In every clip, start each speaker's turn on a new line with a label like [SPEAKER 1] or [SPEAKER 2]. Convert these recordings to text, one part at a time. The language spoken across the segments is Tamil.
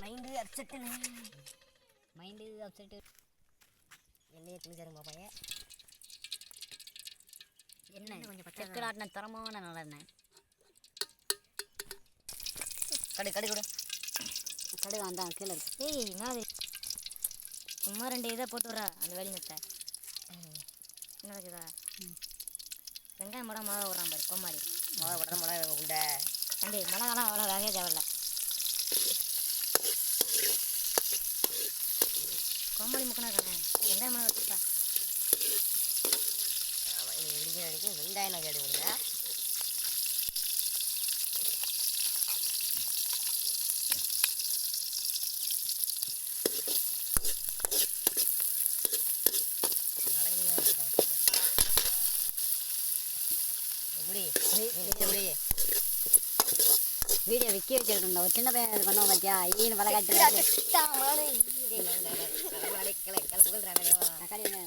[SPEAKER 1] மைண்டு அப்செட்டு என்னையே குளிச்சாருங்க பாப்பாங்க. என்ன கொஞ்சம் செக்கல் ஆட்டின தரமான நல்லெண்ணெய். கடு கூட கடுகு வந்தான் கீழே இருக்கு. ஏய் என்ன சும்மா 2 இதை போட்டு விட்றா அந்த வெளிநத்தை. என்ன இருக்குதா? வெங்காயம் மிளகா விட்றான் பாரு கோமாடி. மிளகா உண்டை கண்டி மிளகாலாம் அவ்வளோ வேக தேவையில்ல. கோமாளி முக்கினா இருக்கானே வெங்காயம் மிளகா வச்சுட்டா. அடிக்கும் வெங்காயம் நான் கேட்டு கொடுங்க. வீடியோ விற்க வச்சிருக்கோம். ஒரு சின்ன பையன் பண்ணுவோம் பார்த்தியா ஈன்னு வலை காட்டு தக்காளி என்ன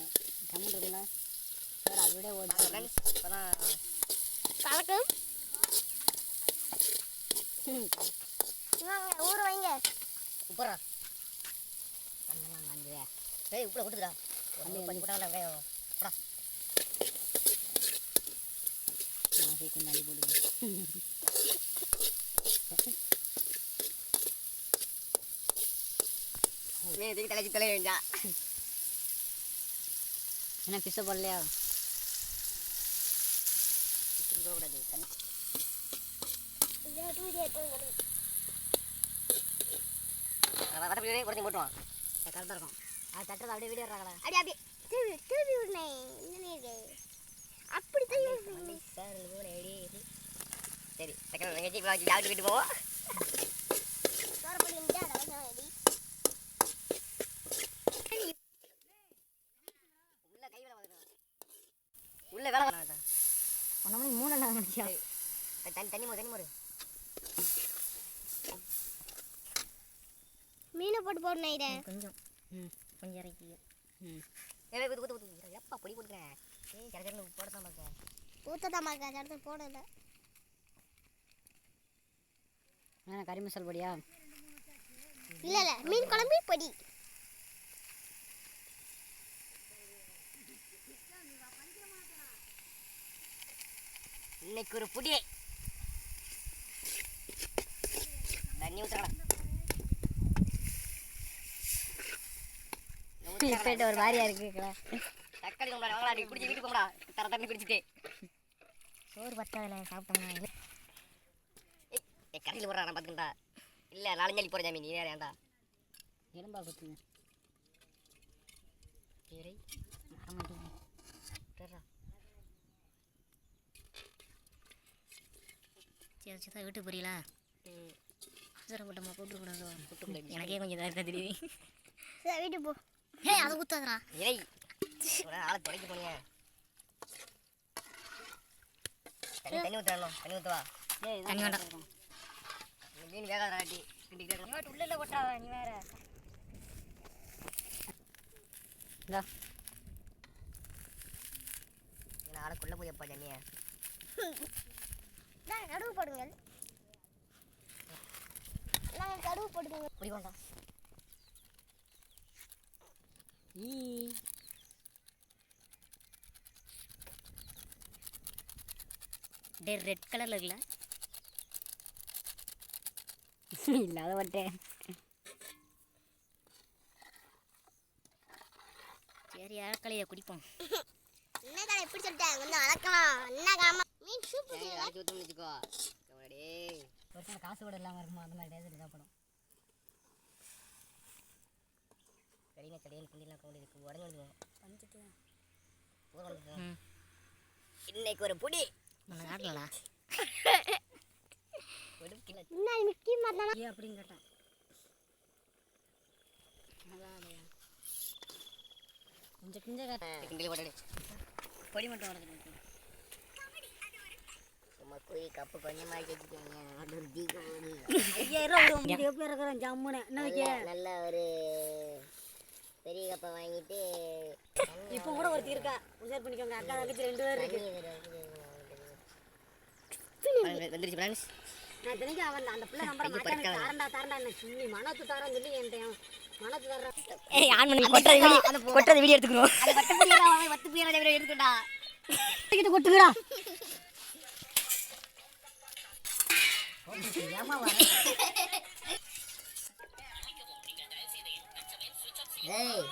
[SPEAKER 1] கம்மன் இருக்குல்ல சார் அது விட ஓடி கலக்கும் ஊற வைங்க. உப்புறா கண்ணெல்லாம் காந்துதே. ஏய் உப்புல கொடுத்துடா கொஞ்சம் போட்டாங்களா வெங்காயம் போடா. கொஞ்சம் அள்ளி போடுவேன். தலைச்சி தொலை வேண்டா. என்ன பிசை போடலையா? போடக்கூடாது. குறைஞ்சி போட்டுவான் கரெக்டாக இருக்கும். அது தட்டுறது அப்படியே வீடியோ இருக்காங்களா அப்படியே அப்படி சரி டக்குனு வெங்கச்சி யாருக்கு வீட்டு போவோம். உள்ள வேலை 1 மணிக்கு 3 நினைச்சா தண்ணி மோடு மீனை போட்டு போடணும். இதை கொஞ்சம் இறக்கி எப்பா பொடி கொடுக்குறேன். போடத்தான் பார்க்க ஊற்றத்தான் பார்க்க அந்த இடத்துல போடலை. கறி மசால் பொடியா? இல்லை மீன் குழம்பு பொடி. இன்னைக்கு ஒரு புடி தண்ணி ஊற்றலாம். ஒரு வாரியா இருக்கு தக்காளி வாங்கலாம். குடிச்சு வீட்டுக்கு போங்கடா தண்ணி குடிச்சிட்டு சோறு பத்தாதுல சாப்பிட்டோம்னா கடையில் போடுறா நான் பார்த்துக்கிட்டா. இல்லை 4 போகிற ஜாமீன் நீ வேற ஏன்டா எலும்பா கொடுத்துங்க. சரி சரி சரி வீட்டுக்கு போறீங்களா? அவசர போட்டோமா கூப்பிட்டு எனக்கே கொஞ்சம் இதாக தெரியுது. சரி வீட்டுக்கு போ. ஏய் அதை ஊற்றாதா? ஏய் ஆளை தொலைக்க போனீங்க. தண்ணி ஊற்றணும். தண்ணி ஊற்றவா? ஏய் தண்ணி வேண்டாம். மீன் வேகாத ராட்டி உள்ள போட்டா நீ வேற ஆளுக்குள்ள போய் எப்பா தண்ணிய கடுவு போடுங்க. கடுவு போடுங்க புடி வேண்டாம். ரெட் கலர்ல இருக்குல்ல இல்லாத வட்டேன். சரி அழக்கலையை குடிப்போம். என்ன கடை எப்படி சொல்லிட்டேன் கொஞ்சம் அழக்கலாம். என்ன காமா மீன் சூப்பு வச்சுக்கோ. ஒரு காசு கூட இல்லாமல் இருக்குமா அந்த மாதிரி டேஸ்ட் சாப்பிடும். கடின கடையில் குண்டிலாம் கவுண்ட் இருக்கு உடஞ்சி வந்துட்டு இன்னைக்கு ஒரு புடி ஆடலா அப்படின்னு கேட்டேன். கொஞ்சம் கிஞ்ச பொடி மட்டும் வரது போய் கப்பு கொஞ்சமாக நல்ல ஒரு
[SPEAKER 2] பெரிய கப்பை வாங்கிட்டு
[SPEAKER 1] இப்போ கூட ஒருத்தி இருக்கா, உஷார் பண்ணிக்கோங்க. அக்கா தங்கச்சி 2 பேர் இருக்கு.
[SPEAKER 2] வந்துருச்சு ஃப்ரெண்ட்ஸ்.
[SPEAKER 1] நான் தெரிஞ்சு அவன் அந்த பிள்ளை நம்பரை மாட்டானு தாரண்டா என்ன சொல்லி மனத்து தாரன்னு சொல்லி என்கிட்ட மனத்து தாரா.
[SPEAKER 2] ஏய் ஆன் பண்ணி கொட்டறது வீடியோ எடுத்துக்குறோம். அது வட்ட புடிடா, அவன் வட்ட புடிடா வீடியோ எடுத்துடா.
[SPEAKER 1] கிட்ட கொட்டுங்கடா.
[SPEAKER 2] ஏமா வர. ஏய்